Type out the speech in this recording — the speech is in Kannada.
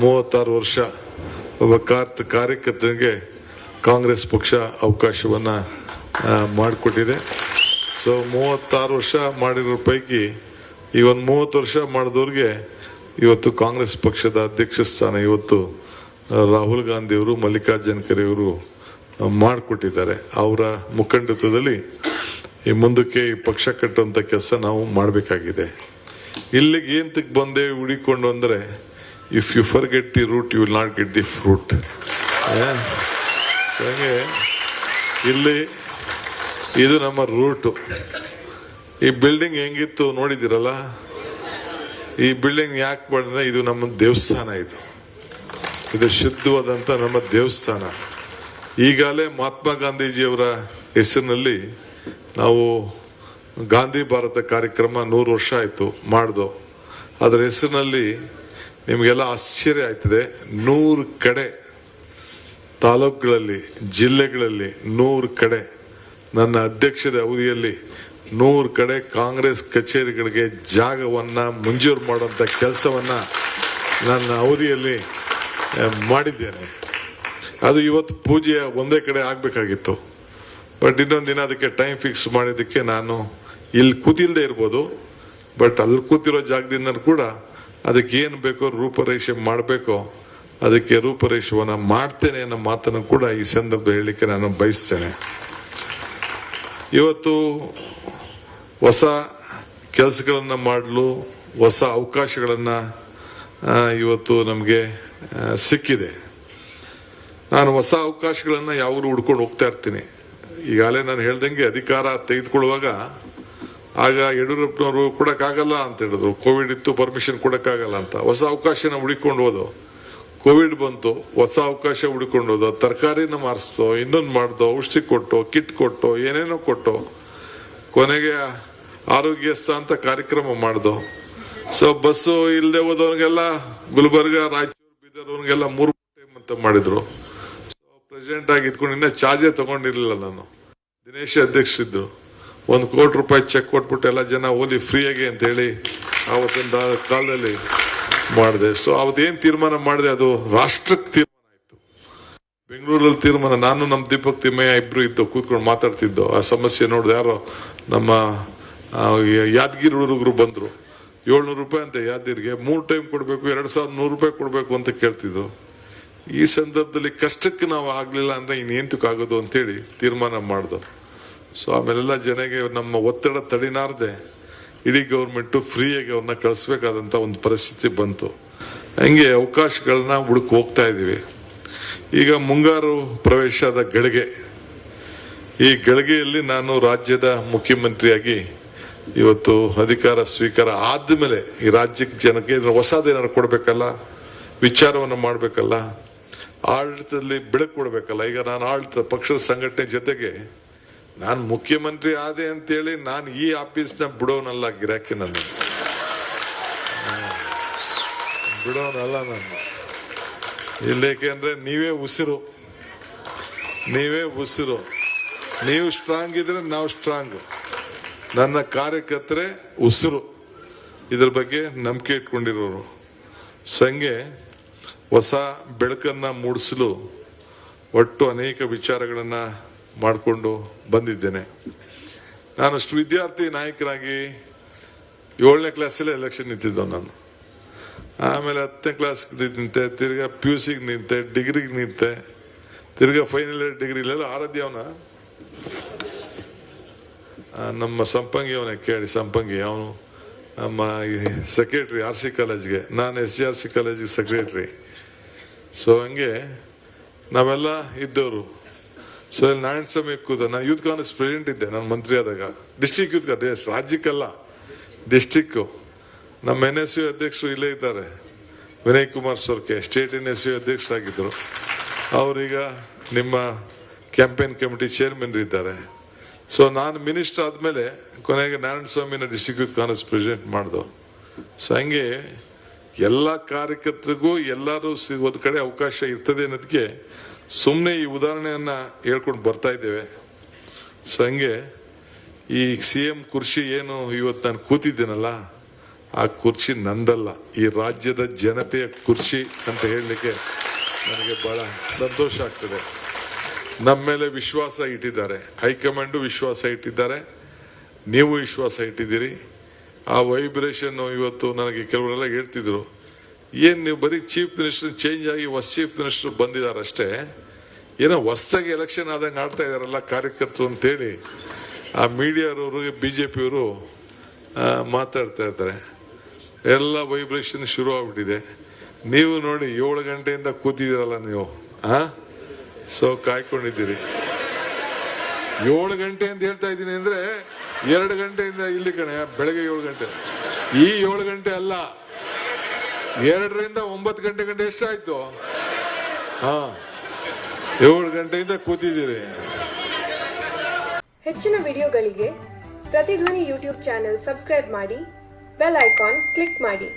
36 ವರ್ಷ ಒಬ್ಬ ಕಾರ್ಯಕರ್ತನಿಗೆ ಕಾಂಗ್ರೆಸ್ ಪಕ್ಷ ಅವಕಾಶವನ್ನ ಮಾಡಿಕೊಟ್ಟಿದೆ. ಸೊ 36 ವರ್ಷ ಮಾಡಿರೋ ಪೈಕಿ ಈ ಒಂದು 30 ವರ್ಷ ಮಾಡಿದವ್ರಿಗೆ ಇವತ್ತು ಕಾಂಗ್ರೆಸ್ ಪಕ್ಷದ ಅಧ್ಯಕ್ಷ ಸ್ಥಾನ ಇವತ್ತು ರಾಹುಲ್ ಗಾಂಧಿ ಅವರು, ಮಲ್ಲಿಕಾರ್ಜುನ ಖರ್ಗೆ ಅವರು ಮಾಡಿಕೊಟ್ಟಿದ್ದಾರೆ. ಅವರ ಮುಖಂಡತ್ವದಲ್ಲಿ ಈ ಮುಂದಕ್ಕೆ ಈ ಪಕ್ಷ ಕಟ್ಟುವಂಥ ಕೆಲಸ ನಾವು ಮಾಡಬೇಕಾಗಿದೆ. ಇಲ್ಲಿಗೆ ಏಂತಕ್ಕೆ ಬಂದೆ ಹುಡಿಕೊಂಡು ಅಂದರೆ, if you forget the root you will not get the fruit. ಹಾಗೆ ಇಲ್ಲಿ ಇದು ನಮ್ಮ ರೂಟು. ಈ ಬಿಲ್ಡಿಂಗ್ ಹೆಂಗಿತ್ತು ನೋಡಿದಿರಲ್ಲ. ಈ ಬಿಲ್ಡಿಂಗ್ ಯಾಕೆ ಮಾಡಿದ್ರೆ ಇದು ನಮ್ಮ ದೇವಸ್ಥಾನ. ಇದು ಶುದ್ಧವಾದಂಥ ನಮ್ಮ ದೇವಸ್ಥಾನ. ಈಗಾಗಲೇ ಮಹಾತ್ಮ ಗಾಂಧೀಜಿಯವರ ಹೆಸರಿನಲ್ಲಿ ನಾವು ಗಾಂಧಿ ಭಾರತ ಕಾರ್ಯಕ್ರಮ 100 ವರ್ಷ ಆಯಿತು ಮಾಡ್ದು. ಅದರ ಹೆಸರಿನಲ್ಲಿ ನಿಮಗೆಲ್ಲ ಆಶ್ಚರ್ಯ ಆಯ್ತದೆ, 100 ಕಡೆ ತಾಲೂಕುಗಳಲ್ಲಿ, ಜಿಲ್ಲೆಗಳಲ್ಲಿ 100 ಕಡೆ ನನ್ನ ಅಧ್ಯಕ್ಷದ ಅವಧಿಯಲ್ಲಿ 100 ಕಡೆ ಕಾಂಗ್ರೆಸ್ ಕಚೇರಿಗಳಿಗೆ ಜಾಗವನ್ನ ಮಂಜೂರು ಮಾಡುವಂಥ ಕೆಲಸವನ್ನ ನನ್ನ ಅವಧಿಯಲ್ಲಿ ಮಾಡಿದ್ದೇನೆ. ಅದು ಇವತ್ತು ಪೂಜೆ ಒಂದೇ ಕಡೆ ಆಗಬೇಕಾಗಿತ್ತು. ಬಟ್ ಇನ್ನೊಂದು ದಿನ ಅದಕ್ಕೆ ಟೈಮ್ ಫಿಕ್ಸ್ ಮಾಡಿದ್ದಕ್ಕೆ ನಾನು ಇಲ್ಲಿ ಕೂತಿಲ್ದೇ ಇರ್ಬೋದು, ಬಟ್ ಅಲ್ಲಿ ಕೂತಿರೋ ಜಾಗದಿಂದ ಕೂಡ ಅದಕ್ಕೆ ಏನು ಬೇಕೋ ರೂಪರೇಷೆ ಮಾಡಬೇಕೋ ಅದಕ್ಕೆ ರೂಪರೇಷೆಯನ್ನು ಮಾಡ್ತೇನೆ ಅನ್ನೋ ಮಾತನ್ನು ಕೂಡ ಈ ಸಂದರ್ಭ ಹೇಳಲಿಕ್ಕೆ ನಾನು ಬಯಸ್ತೇನೆ. ಇವತ್ತು ಹೊಸ ಕೆಲಸಗಳನ್ನು ಮಾಡಲು ಹೊಸ ಅವಕಾಶಗಳನ್ನು ಇವತ್ತು ನಮಗೆ ಸಿಕ್ಕಿದೆ. ನಾನು ಹೊಸ ಅವಕಾಶಗಳನ್ನು ಯಾವಾಗಲೂ ಹುಡ್ಕೊಂಡು ಹೋಗ್ತಾ ಇರ್ತೀನಿ. ಈಗಾಗಲೇ ನಾನು ಹೇಳ್ದಂಗೆ ಅಧಿಕಾರ ತೆಗೆದುಕೊಳ್ಳುವಾಗ ಆಗ ಯಡಿಯೂರಪ್ಪನವರು ಕೊಡೋಕ್ಕಾಗಲ್ಲ ಅಂತ ಹೇಳಿದ್ರು. ಕೋವಿಡ್ ಇತ್ತು, ಪರ್ಮಿಷನ್ ಕೊಡೋಕ್ಕಾಗಲ್ಲ ಅಂತ. ಹೊಸ ಅವಕಾಶನ ಹುಡುಕೊಂಡು ಹೋದೋ. ಕೋವಿಡ್ ಬಂತು, ಹೊಸ ಅವಕಾಶ ಹುಡುಕೊಂಡು ಹೋದೋ. ತರಕಾರಿನ ಮಾರಿಸ್ತೋ, ಇನ್ನೊಂದು ಮಾಡ್ದೋ, ಔಷಧಿ ಕೊಟ್ಟು, ಕಿಟ್ ಕೊಟ್ಟು, ಏನೇನೋ ಕೊಟ್ಟು, ಕೊನೆಗೆ ಆರೋಗ್ಯಸ್ಥ ಅಂತ ಕಾರ್ಯಕ್ರಮ ಮಾಡ್ದೋ. ಸೊ ಬಸ್ಸು ಇಲ್ಲದೆ ಹೋದವ್ರಿಗೆಲ್ಲ ಗುಲ್ಬರ್ಗ, ರಾಯಚೂರು, ಬೀದರ್ ಅವ್ರಿಗೆಲ್ಲ 3 ಟೈಮ್ ಅಂತ ಮಾಡಿದ್ರು. ಸೊ ಪ್ರೆಸಿಡೆಂಟ್ ಆಗಿ ಇದ್ಕೊಂಡು ಇನ್ನೂ ಚಾರ್ಜೇ ತಗೊಂಡಿರ್ಲಿಲ್ಲ ನಾನು. ದಿನೇಶ್ ಅಧ್ಯಕ್ಷರಿದ್ರು. 1 ಕೋಟಿ ರೂಪಾಯಿ ಚೆಕ್ ಕೊಟ್ಬಿಟ್ಟು ಎಲ್ಲ ಜನ ಓದಿ ಫ್ರೀಯಾಗಿ ಅಂತ ಹೇಳಿ ಆವತ್ತಿನ ಕಾಲದಲ್ಲಿ ಮಾಡಿದೆ. ಸೊ ಅವತ್ತೇನು ತೀರ್ಮಾನ ಮಾಡಿದೆ ಅದು ರಾಷ್ಟ್ರಕ್ಕೆ ತೀರ್ಮಾನ ಆಯ್ತು. ಬೆಂಗಳೂರಲ್ಲಿ ತೀರ್ಮಾನ. ನಾನು ನಮ್ಮ ದೀಪಕ್ ತಿಮ್ಮಯ್ಯ ಇಬ್ರು ಇದ್ದು ಕೂತ್ಕೊಂಡು ಮಾತಾಡ್ತಿದ್ದೋ. ಆ ಸಮಸ್ಯೆ ನೋಡಿದೆ. ಯಾರೋ ನಮ್ಮ ಯಾದಗಿರಿ ಹುಡುಗರು ಬಂದ್ರು. 700 ರೂಪಾಯಿ ಅಂತ ಯಾದಗಿರಿಗೆ 3 ಟೈಮ್ ಕೊಡಬೇಕು, 2100 ರೂಪಾಯಿ ಕೊಡಬೇಕು ಅಂತ ಕೇಳ್ತಿದ್ರು. ಈ ಸಂದರ್ಭದಲ್ಲಿ ಕಷ್ಟಕ್ಕೆ ನಾವು ಆಗ್ಲಿಲ್ಲ ಅಂದ್ರೆ ಇನ್ನೇಂತಕ್ಕಾಗೋದು ಅಂತೇಳಿ ತೀರ್ಮಾನ ಮಾಡ್ದು. ಸೊ ಆಮೇಲೆಲ್ಲ ಜನಗೆ ನಮ್ಮ ಒತ್ತಡ ತಡಿನಾರ್ದೆ ಇಡೀ ಗೌರ್ಮೆಂಟು ಫ್ರೀಯಾಗಿ ಅವ್ರನ್ನ ಕಳಿಸ್ಬೇಕಾದಂಥ ಒಂದು ಪರಿಸ್ಥಿತಿ ಬಂತು. ಹಂಗೆ ಅವಕಾಶಗಳನ್ನ ಹುಡುಕ್ ಹೋಗ್ತಾ ಇದ್ದೀವಿ. ಈಗ ಮುಂಗಾರು ಪ್ರವೇಶದ ಗಳಿಗೆ, ಈ ಗಳಿಗೆಯಲ್ಲಿ ನಾನು ರಾಜ್ಯದ ಮುಖ್ಯಮಂತ್ರಿಯಾಗಿ ಇವತ್ತು ಅಧಿಕಾರ ಸ್ವೀಕಾರ ಆದ್ಮೇಲೆ ಈ ರಾಜ್ಯಕ್ಕೆ ಜನಕ್ಕೆ ಹೊಸದೇನಾದ್ರು ಕೊಡ್ಬೇಕಲ್ಲ, ವಿಚಾರವನ್ನು ಮಾಡಬೇಕಲ್ಲ, ಆಡಳಿತದಲ್ಲಿ ಬೆಳಕು ಕೊಡ್ಬೇಕಲ್ಲ. ಈಗ ನಾನು ಆಡಳಿತ ಪಕ್ಷದ ಸಂಘಟನೆ ಜೊತೆಗೆ ನಾನು ಮುಖ್ಯಮಂತ್ರಿ ಆದೆ ಅಂತೇಳಿ ನಾನು ಈ ಆಫೀಸ್ನ ಬಿಡೋನಲ್ಲ, ಗಿರಾಕಿನಲ್ಲಿ ಬಿಡೋನಲ್ಲ ನಾನು. ಇಲ್ಲೇಕೆಂದ್ರೆ ನೀವೇ ಉಸಿರು. ನೀವು ಸ್ಟ್ರಾಂಗ್ ಇದ್ರೆ ನಾವು ಸ್ಟ್ರಾಂಗ್. ನನ್ನ ಕಾರ್ಯಕರ್ತರೇ ಉಸಿರು. ಇದ್ರ ಬಗ್ಗೆ ನಂಬಿಕೆ ಇಟ್ಕೊಂಡಿರೋರು. ಸಂಘೆ ಹೊಸ ಬೆಳಕನ್ನ ಮೂಡಿಸಲು ಒಟ್ಟು ಅನೇಕ ವಿಚಾರಗಳನ್ನ ಮಾಡಿಕೊಂಡು ಬಂದಿದ್ದೇನೆ. ನಾನಷ್ಟು ವಿದ್ಯಾರ್ಥಿ ನಾಯಕರಾಗಿ 7ನೇ ಕ್ಲಾಸಲ್ಲೇ ಎಲೆಕ್ಷನ್ ನಿಂತಿದ್ದವ ನಾನು. ಆಮೇಲೆ 10ನೇ ಕ್ಲಾಸ್ ನಿಂತೆ, ತಿರ್ಗಾ PUC ನಿಂತೆ, ಡಿಗ್ರಿಗೆ ನಿಂತೆ, ತಿರ್ಗಾ ಫೈನಲ್ ಇಯರ್ ಡಿಗ್ರಿಲೆಲ್ಲ ಆರಾಧ್ಯವನ ನಮ್ಮ ಸಂಪಂಗಿ ಅವನೇ ಕೇಳಿ. ಸಂಪಂಗಿ ಅವನು ನಮ್ಮ ಸೆಕ್ರೆಟ್ರಿ RC ಕಾಲೇಜ್ಗೆ, ನಾನು SGRC ಕಾಲೇಜಿಗೆ ಸೆಕ್ರೆಟ್ರಿ. ಸೊ ಹಂಗೆ ನಾವೆಲ್ಲ ಇದ್ದವರು. ಸೊ ಇಲ್ಲಿ ನಾರಾಯಣ ಸ್ವಾಮಿ ಕೂತ, ನಾನು ಯೂತ್ ಕಾಂಗ್ರೆಸ್ ಪ್ರೆಸಿಡೆಂಟ್ ಇದ್ದೆ ನಾನು ಮಂತ್ರಿ ಆದಾಗ. ಡಿಸ್ಟಿಕ್ ಯೂತ್ ಕಾಂಗ್ರೆಸ್, ರಾಜ್ಯಕ್ಕಲ್ಲ ಡಿಸ್ಟಿಕ್. ನಮ್ಮ NSU ಅಧ್ಯಕ್ಷರು ಇಲ್ಲೇ ಇದ್ದಾರೆ, ವಿನಯ್ ಕುಮಾರ್ ಸೊರ್ಕೆ, ಸ್ಟೇಟ್ NSU ಅಧ್ಯಕ್ಷರಾಗಿದ್ದರು. ಅವರೀಗ ನಿಮ್ಮ ಕ್ಯಾಂಪೇನ್ ಕಮಿಟಿ ಚೇರ್ಮನ್ ಇದ್ದಾರೆ. ಸೊ ನಾನು ಮಿನಿಸ್ಟರ್ ಆದ್ಮೇಲೆ ಕೊನೆಗೆ ನಾರಾಯಣ ಸ್ವಾಮಿನ ಡಿಸ್ಟಿಕ್ ಯೂತ್ ಕಾಂಗ್ರೆಸ್ ಪ್ರೆಸಿಡೆಂಟ್ ಮಾಡ್ದು. ಸೊ ಹಂಗೆ ಎಲ್ಲ ಕಾರ್ಯಕರ್ತರಿಗೂ ಎಲ್ಲರೂ ಒಂದು ಕಡೆ ಅವಕಾಶ ಇರ್ತದೆ ಅನ್ನೋದಕ್ಕೆ ಸುಮ್ಮನೆ ಈ ಉದಾಹರಣೆಯನ್ನ ಹೇಳ್ಕೊಂಡು ಬರ್ತಾ ಇದ್ದೇವೆ. ಸೊ ಹಂಗೆ ಈ CM ಕುರ್ಚಿ ಏನು ಇವತ್ತು ನಾನು ಕೂತಿದ್ದೇನಲ್ಲ, ಆ ಕುರ್ಚಿ ನಂದಲ್ಲ, ಈ ರಾಜ್ಯದ ಜನತೆಯ ಕುರ್ಚಿ ಅಂತ ಹೇಳಲಿಕ್ಕೆ ನನಗೆ ಬಹಳ ಸಂತೋಷ ಆಗ್ತದೆ. ನಮ್ಮ ಮೇಲೆ ವಿಶ್ವಾಸ ಇಟ್ಟಿದ್ದಾರೆ, ಹೈಕಮಾಂಡು ವಿಶ್ವಾಸ ಇಟ್ಟಿದ್ದಾರೆ, ನೀವು ವಿಶ್ವಾಸ ಇಟ್ಟಿದ್ದೀರಿ. ಆ ವೈಬ್ರೇಷನ್ ಇವತ್ತು ನನಗೆ ಕೆಲವರೆಲ್ಲ ಹೇಳ್ತಿದ್ರು, ಏನು ನೀವು ಬರೀ ಚೀಫ್ ಮಿನಿಸ್ಟರ್ ಚೇಂಜ್ ಆಗಿ ಹೊಸ ಚೀಫ್ ಮಿನಿಸ್ಟರ್ ಬಂದಿದ್ದಾರೆ ಅಷ್ಟೇ, ಏನೋ ಹೊಸದಾಗಿ ಎಲೆಕ್ಷನ್ ಆದಂಗೆ ಆಡ್ತಾ ಇದಾರಲ್ಲ ಕಾರ್ಯಕರ್ತರು ಅಂತೇಳಿ ಆ ಮೀಡಿಯಾದವರು BJPಯವರು ಮಾತಾಡ್ತಾ ಇರ್ತಾರೆ. ಎಲ್ಲ ವೈಬ್ರೇಷನ್ ಶುರು ಆಗ್ಬಿಟ್ಟಿದೆ. ನೀವು ನೋಡಿ 7 ಗಂಟೆಯಿಂದ ಕೂತಿದ್ದೀರಲ್ಲ ನೀವು, ಸೊ ಕಾಯ್ಕೊಂಡಿದ್ದೀರಿ. 7 ಗಂಟೆ ಅಂತ ಹೇಳ್ತಾ ಇದ್ದೀನಿ ಅಂದ್ರೆ 2 ಗಂಟೆಯಿಂದ ಇಲ್ಲಿ ಕಣೆ, ಬೆಳಗ್ಗೆ 7 ಗಂಟೆ. ಈ 7 ಗಂಟೆ ಅಲ್ಲ, 2ರಿಂದ 9 ಗಂಟೆ ಎಷ್ಟಾಯ್ತು? 7 ಗಂಟೆಯಿಂದ ಕೂತಿದ್ದೀರಿ. ಹೆಚ್ಚಿನ ವಿಡಿಯೋಗಳಿಗೆ ಪ್ರತಿಧ್ವನಿ ಯೂಟ್ಯೂಬ್ ಚಾನೆಲ್ ಸಬ್ಸ್ಕ್ರೈಬ್ ಮಾಡಿ, ಬೆಲ್ ಐಕಾನ್ ಕ್ಲಿಕ್ ಮಾಡಿ.